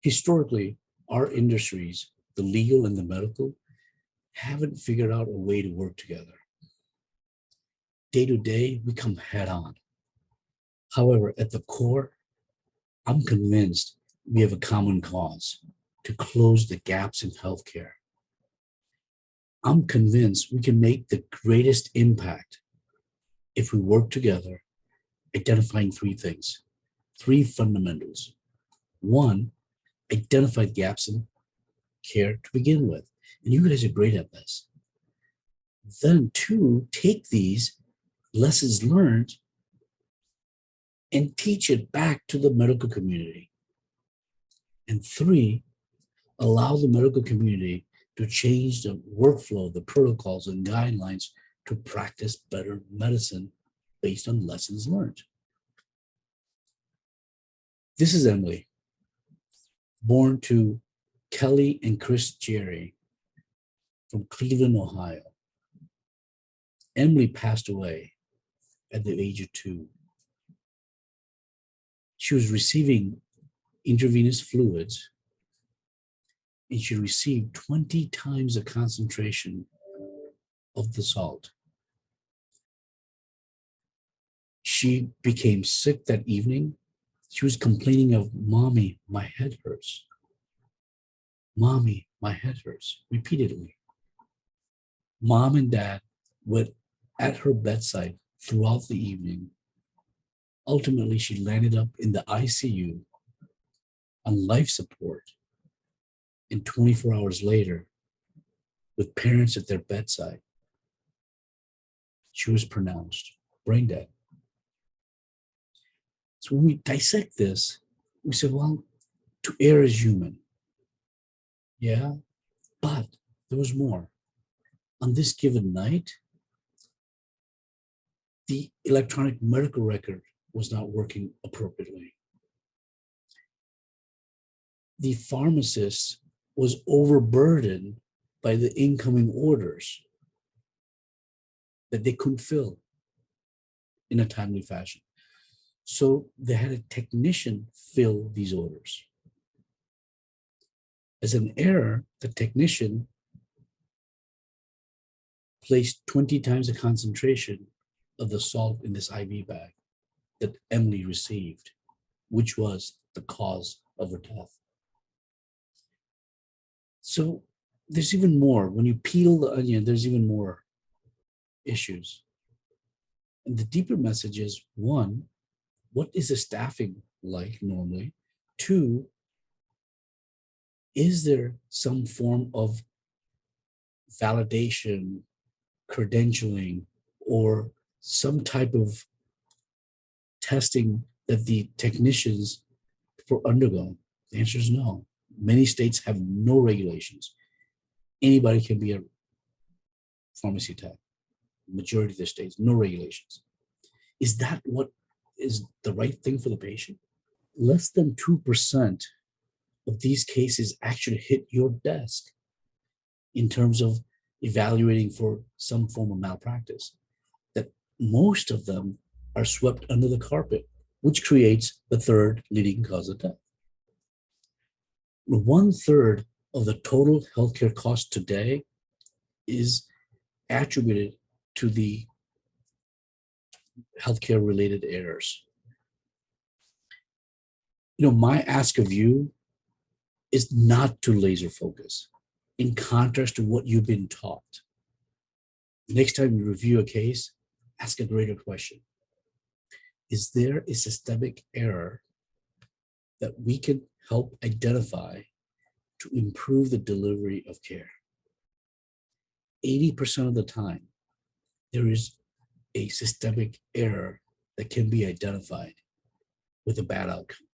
Historically, our industries, the legal and the medical, haven't figured out a way to work together. Day to day, we come head on. However, at the core, I'm convinced we have a common cause to close the gaps in healthcare. I'm convinced we can make the greatest impact if we work together, identifying three things, three fundamentals. One, identify gaps in care to begin with. And you guys are great at this. Then, two, take these lessons learned and teach it back to the medical community. And three, allow the medical community to change the workflow, the protocols, and guidelines to practice better medicine based on lessons learned. This is Emily, born to Kelly and Chris Jerry from Cleveland, Ohio. Emily passed away at the age of 2. She was receiving intravenous fluids, and she received 20 times the concentration of the salt. She became sick that evening. She was complaining of, "Mommy, my head hurts. Mommy, my head hurts," repeatedly. Mom and Dad were at her bedside throughout the evening. Ultimately, she landed up in the ICU on life support. And 24 hours later, with parents at their bedside, she was pronounced brain dead. So when we dissect this, we say, well, to err is human. Yeah, but there was more. On this given night, the electronic medical record was not working appropriately. The pharmacist was overburdened by the incoming orders that they couldn't fill in a timely fashion. So they had a technician fill these orders. As an error, the technician placed 20 times the concentration of the salt in this IV bag that Emily received, which was the cause of her death. So there's even more. When you peel the onion, there's even more issues. And the deeper message is, one, what is the staffing like normally? Two, is there some form of validation, credentialing, or some type of testing that the technicians undergo? The answer is no. Many states have no regulations. Anybody can be a pharmacy tech. Majority of the states, no regulations. Is that what is the right thing for the patient? Less than 2% of these cases actually hit your desk in terms of evaluating for some form of malpractice. That most of them are swept under the carpet, which creates the third leading cause of death. 1/3 of the total healthcare cost today is attributed to the healthcare related errors. My ask of you is not to laser focus, in contrast to what you've been taught. Next time you review a case, ask a greater question. Is there a systemic error that we can help identify to improve the delivery of care? 80% of the time, there is a systemic error that can be identified with a bad outcome.